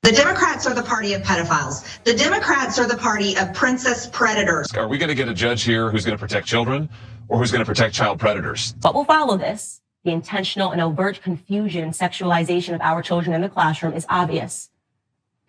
The Democrats are the party of pedophiles. The Democrats are the party of princess predators. Are we going to get a judge here who's going to protect children or who's going to protect child predators? What will follow this, the intentional and overt confusion and sexualization of our children in the classroom, is obvious.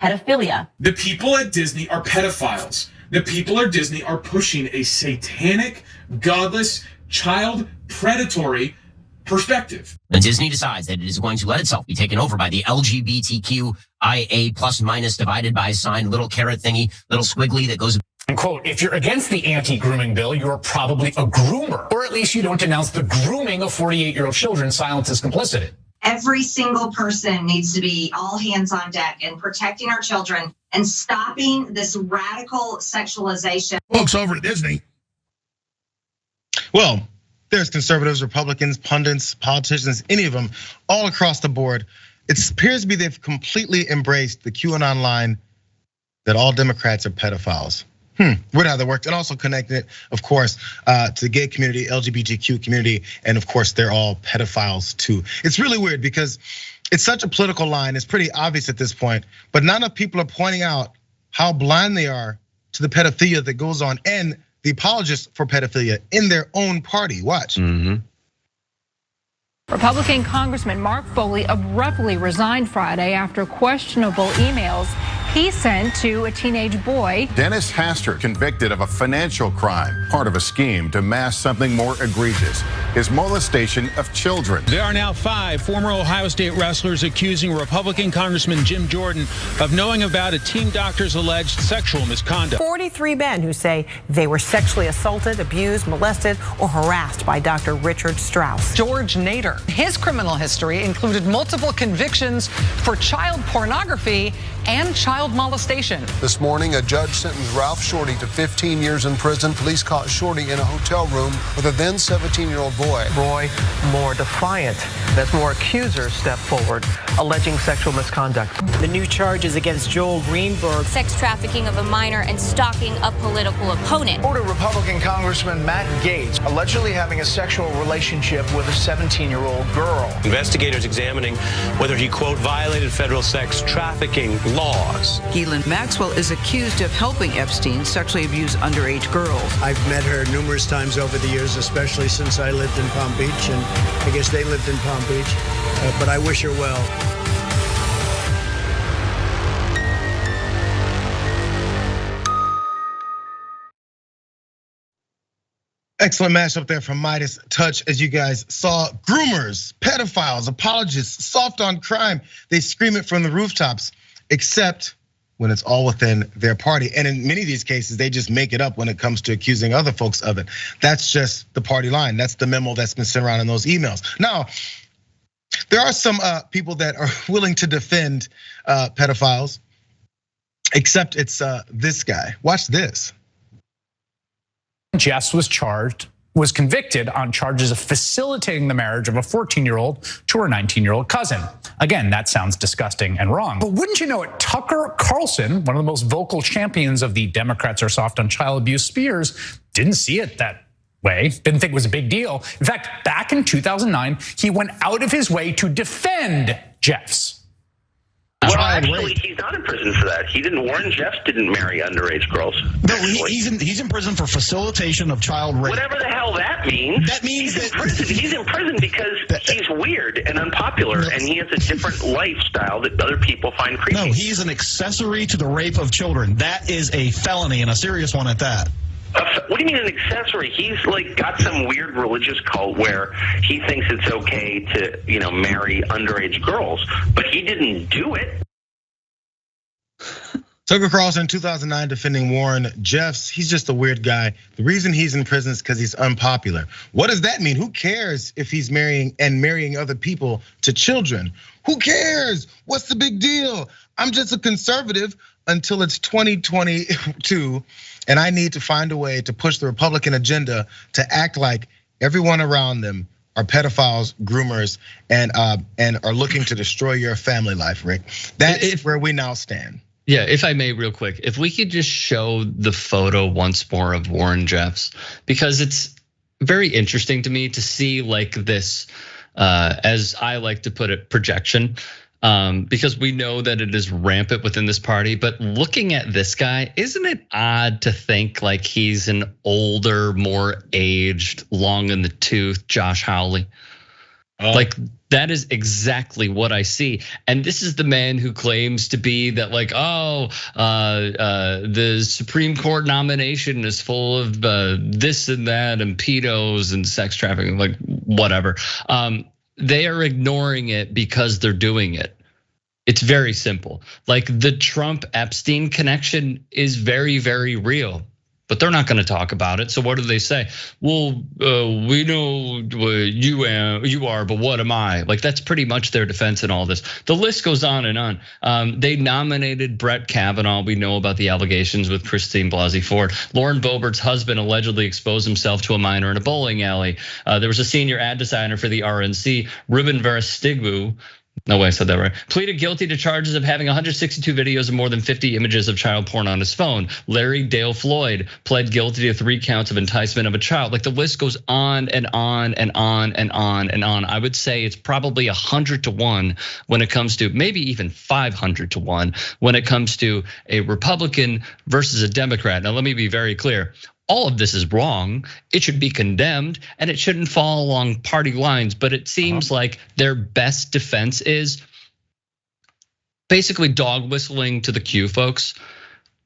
Pedophilia. The people at Disney are pedophiles. The people at Disney are pushing a satanic, godless, child predatory perspective. When Disney decides that it is going to let itself be taken over by the LGBTQIA plus minus divided by sign, little carrot thingy, little squiggly that goes. And quote, if you're against the anti-grooming bill, you're probably a groomer. Or at least you don't denounce the grooming of 48-year-old children. Silence is complicit. Every single person needs to be all hands on deck in protecting our children and stopping this radical sexualization. Folks over at Disney. Well, there's conservatives, Republicans, pundits, politicians, any of them, all across the board. It appears to be they've completely embraced the QAnon line that all Democrats are pedophiles. Weird how that worked, and also connecting it, of course, to the gay community, LGBTQ community, and of course, they're all pedophiles too. It's really weird because it's such a political line. It's pretty obvious at this point, but not enough people are pointing out how blind they are to the pedophilia that goes on and the apologists for pedophilia in their own party. Watch. Republican Congressman Mark Foley abruptly resigned Friday after questionable emails he sent to a teenage boy. Dennis Hastert convicted of a financial crime, part of a scheme to mask something more egregious, his molestation of children. There are now 5 former Ohio State wrestlers accusing Republican Congressman Jim Jordan of knowing about a team doctor's alleged sexual misconduct. 43 men who say they were sexually assaulted, abused, molested, or harassed by Dr. Richard Strauss. George Nader. His criminal history included multiple convictions for child pornography and child molestation. This morning, a judge sentenced Ralph Shorty to 15 years in prison. Police caught Shorty in a hotel room with a then 17-year-old boy. Roy, more defiant as more accusers step forward, alleging sexual misconduct. The new charges against Joel Greenberg. Sex trafficking of a minor and stalking a political opponent. Florida Republican Congressman Matt Gaetz allegedly having a sexual relationship with a 17-year-old girl. Investigators examining whether he, quote, violated federal sex trafficking laws. Ghislaine Maxwell is accused of helping Epstein sexually abuse underage girls. I've met her numerous times over the years, especially since I lived in Palm Beach, and I guess they lived in Palm Beach, but I wish her well. Excellent mashup there from Midas Touch. As you guys saw, groomers, pedophiles, apologists, soft on crime. They scream it from the rooftops, except when it's all within their party. And in many of these cases, they just make it up when it comes to accusing other folks of it. That's just the party line. That's the memo that's been sent around in those emails. Now, there are some people that are willing to defend pedophiles, except it's this guy. Watch this. Jess was convicted on charges of facilitating the marriage of a 14-year-old to her 19-year-old cousin. Again, that sounds disgusting and wrong. But wouldn't you know it, Tucker Carlson, one of the most vocal champions of the Democrats are soft on child abuse spears, didn't see it that way, didn't think it was a big deal. In fact, back in 2009, he went out of his way to defend Jeffs. Well, actually, he's not in prison for that. He didn't. Warren Jeffs didn't marry underage girls. No, he's in prison for facilitation of child rape. Whatever the hell that means. That means he's in prison because he's weird and unpopular, and he has a different lifestyle that other people find creepy. No, he's an accessory to the rape of children. That is a felony, and a serious one at that. What do you mean an accessory? He's like got some weird religious cult where he thinks it's okay to, marry underage girls, but he didn't do it. Tucker Carlson in 2009 defending Warren Jeffs. He's just a weird guy. The reason he's in prison is because he's unpopular. What does that mean? Who cares if he's marrying other people to children? Who cares? What's the big deal? I'm just a conservative until it's 2022. And I need to find a way to push the Republican agenda to act like everyone around them are pedophiles, groomers, and are looking to destroy your family life, Rick. That's where we now stand. Yeah, if I may, real quick, if we could just show the photo once more of Warren Jeffs, because it's very interesting to me to see like this, as I like to put it, projection. because we know that it is rampant within this party. But looking at this guy, isn't it odd to think like he's an older, more aged, long in the tooth Josh Hawley? Like that is exactly what I see. And this is the man who claims to be that like, the Supreme Court nomination is full of this and that and pedos and sex trafficking, like whatever. They are ignoring it because they're doing it. It's very simple. Like the Trump-Epstein connection is very, very real. But they're not going to talk about it. So what do they say? Well, we know you are, but what am I? Like that's pretty much their defense in all this. The list goes on and on. They nominated Brett Kavanaugh. We know about the allegations with Christine Blasey Ford. Lauren Boebert's husband allegedly exposed himself to a minor in a bowling alley. There was a senior ad designer for the RNC, Ruben Verastigbu. No way I said that right. Pleaded guilty to charges of having 162 videos and more than 50 images of child porn on his phone. Larry Dale Floyd pled guilty to 3 counts of enticement of a child. Like the list goes on and on and on and on and on. I would say it's probably 100-1 when it comes to, maybe even 500-1 when it comes to a Republican versus a Democrat. Now let me be very clear. All of this is wrong. It should be condemned and it shouldn't fall along party lines. But it seems like their best defense is basically dog whistling to the Q folks,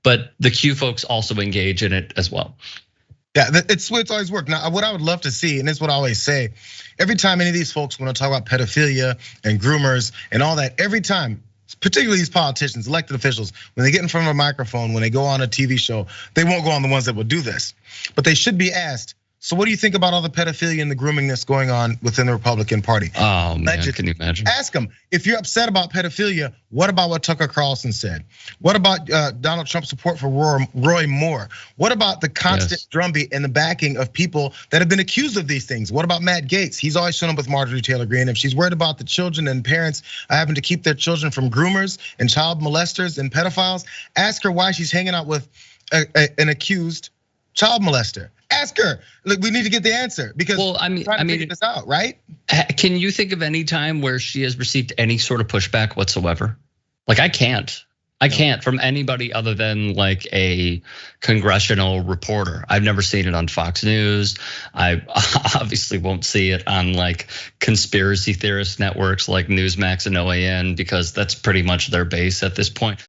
but the Q folks also engage in it as well. Yeah, it's always worked. Now, what I would love to see, and this is what I always say, every time any of these folks want to talk about pedophilia and groomers and all that, every time, particularly these politicians, elected officials, when they get in front of a microphone, when they go on a TV show, they won't go on the ones that will do this. But they should be asked, so what do you think about all the pedophilia and the grooming that's going on within the Republican Party? Oh man, can you imagine? Ask them, if you're upset about pedophilia, what about what Tucker Carlson said? What about Donald Trump's support for Roy Moore? What about the constant drumbeat and the backing of people that have been accused of these things? What about Matt Gaetz? He's always shown up with Marjorie Taylor Greene. If she's worried about the children and parents having to keep their children from groomers and child molesters and pedophiles, ask her why she's hanging out with an accused child molester. Ask her. Look, we need to get the answer because I mean, figure this out, right? Can you think of any time where she has received any sort of pushback whatsoever? Like I can't from anybody other than like a congressional reporter. I've never seen it on Fox News. I obviously won't see it on like conspiracy theorist networks like Newsmax and OAN because that's pretty much their base at this point.